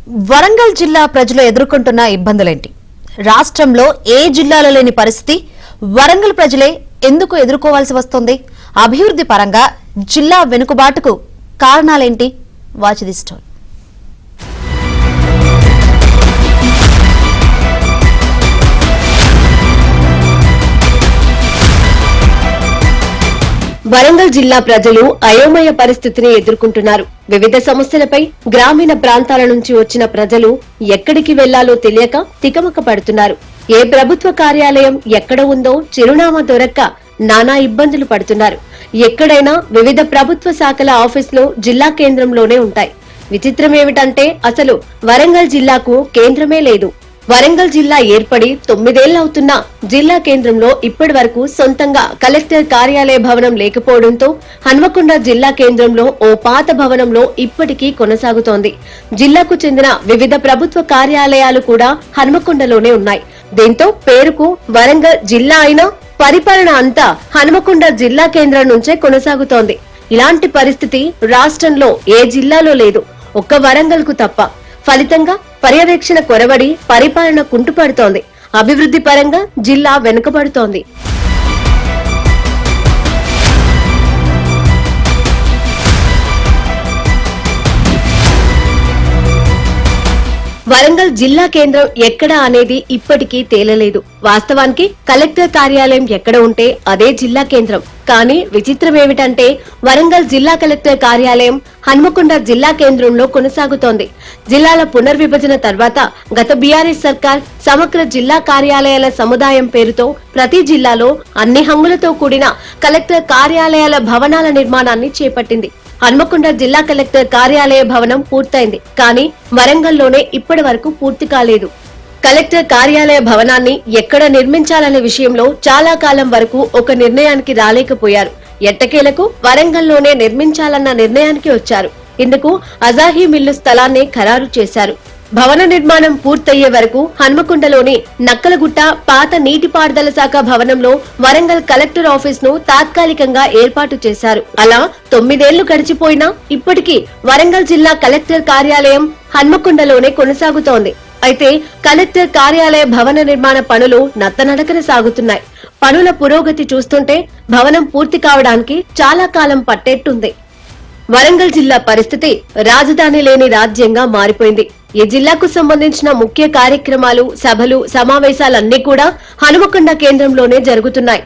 వరంగల్ జిల్లా ప్రజలు ఎదుర్కొంటున్న ఇబ్బందులేంటి? రాష్ట్రంలో ఏ జిల్లాలో లేని పరిస్థితి వరంగల్ ప్రజలే ఎందుకు ఎదుర్కోవాల్సి వస్తుంది? అభివృద్ధి పరంగా జిల్లా వెనుకబాటుకు కారణాలేంటి? Watch the story. వరంగల్ జిల్లా ప్రజలు అయోమయ పరిస్థితిని ఎదుర్కొంటున్నారు. వివిధ సమస్యలపై గ్రామీణ ప్రాంతాల నుంచి వచ్చిన ప్రజలు ఎక్కడికి వెళ్లాలో తెలియక తికమక పడుతున్నారు. ఏ ప్రభుత్వ కార్యాలయం ఎక్కడ ఉందో చిరునామా దొరక్క నానా ఇబ్బందులు పడుతున్నారు. ఎక్కడైనా వివిధ ప్రభుత్వ శాఖల ఆఫీసులు జిల్లా కేంద్రంలోనే ఉంటాయి. విచిత్రం ఏమిటంటే అసలు వరంగల్ జిల్లాకు కేంద్రమే లేదు. వరంగల్ జిల్లా ఏర్పడి 9 ఏళ్లవుతున్నా జిల్లా కేంద్రంలో ఇప్పటి వరకు సొంతంగా కలెక్టర్ కార్యాలయ భవనం లేకపోవడంతో హన్మకొండ జిల్లా కేంద్రంలో ఓ పాత భవనంలో ఇప్పటికీ కొనసాగుతోంది. జిల్లాకు చెందిన వివిధ ప్రభుత్వ కార్యాలయాలు కూడా హన్మకొండలోనే ఉన్నాయి. దీంతో పేరుకు వరంగల్ జిల్లా అయినా పరిపాలన అంతా హన్మకొండ జిల్లా కేంద్రం నుంచే కొనసాగుతోంది. ఇలాంటి పరిస్థితి రాష్ట్రంలో ఏ జిల్లాలో లేదు, ఒక్క వరంగల్ కు తప్ప. ఫలితంగా పర్యవేక్షణ కొరవడి పరిపాలన కుంటుపడుతోంది. అభివృద్ధి పరంగా జిల్లా వెనుకబడుతోంది. వరంగల్ జిల్లా కేంద్రం ఎక్కడ అనేది ఇప్పటికీ తేలలేదు. వాస్తవానికి కలెక్టర్ కార్యాలయం ఎక్కడ ఉంటే అదే జిల్లా కేంద్రం. కానీ విచిత్రం ఏమిటంటే వరంగల్ జిల్లా కలెక్టర్ కార్యాలయం హన్మకొండ జిల్లా కేంద్రంలో కొనసాగుతోంది. జిల్లాల పునర్విభజన తర్వాత గత బీఆర్ఎస్ సర్కార్ సమగ్ర జిల్లా కార్యాలయాల సముదాయం పేరుతో ప్రతి జిల్లాలో అన్ని హంగులతో కూడిన కలెక్టర్ కార్యాలయాల భవనాల నిర్మాణాన్ని చేపట్టింది. హన్మకొండ జిల్లా కలెక్టర్ కార్యాలయ భవనం పూర్తయింది. కానీ వరంగల్లోనే ఇప్పటి వరకు పూర్తి కాలేదు. కలెక్టర్ కార్యాలయ భవనాన్ని ఎక్కడ నిర్మించాలనే విషయంలో చాలా కాలం వరకు ఒక నిర్ణయానికి రాలేకపోయారు. ఎట్టకేలకు వరంగల్లోనే నిర్మించాలన్న నిర్ణయానికి వచ్చారు. ఇందుకు అజాహీ మిల్లు స్థలాన్ని ఖరారు చేశారు. భవన నిర్మాణం పూర్తయ్యే వరకు హన్మకొండలోని నక్కలగుట్ట పాత నీటిపారుదల శాఖ భవనంలో వరంగల్ కలెక్టర్ ఆఫీస్ ను తాత్కాలికంగా ఏర్పాటు చేశారు. అలా 9 ఏళ్లు గడిచిపోయినా ఇప్పటికీ వరంగల్ జిల్లా కలెక్టర్ కార్యాలయం హన్మకొండలోనే కొనసాగుతోంది. అయితే కలెక్టర్ కార్యాలయ భవన నిర్మాణ పనులు నత్తనడకన సాగుతున్నాయి. పనుల పురోగతి చూస్తుంటే భవనం పూర్తి కావడానికి చాలా కాలం పట్టేట్టుంది. వరంగల్ జిల్లా పరిస్థితి రాజధాని లేని రాజ్యంగా మారిపోయింది. ఈ జిల్లాకు సంబంధించిన ముఖ్య కార్యక్రమాలు, సభలు, సమావేశాలన్నీ కూడా హనుమకొండ కేంద్రంలోనే జరుగుతున్నాయి.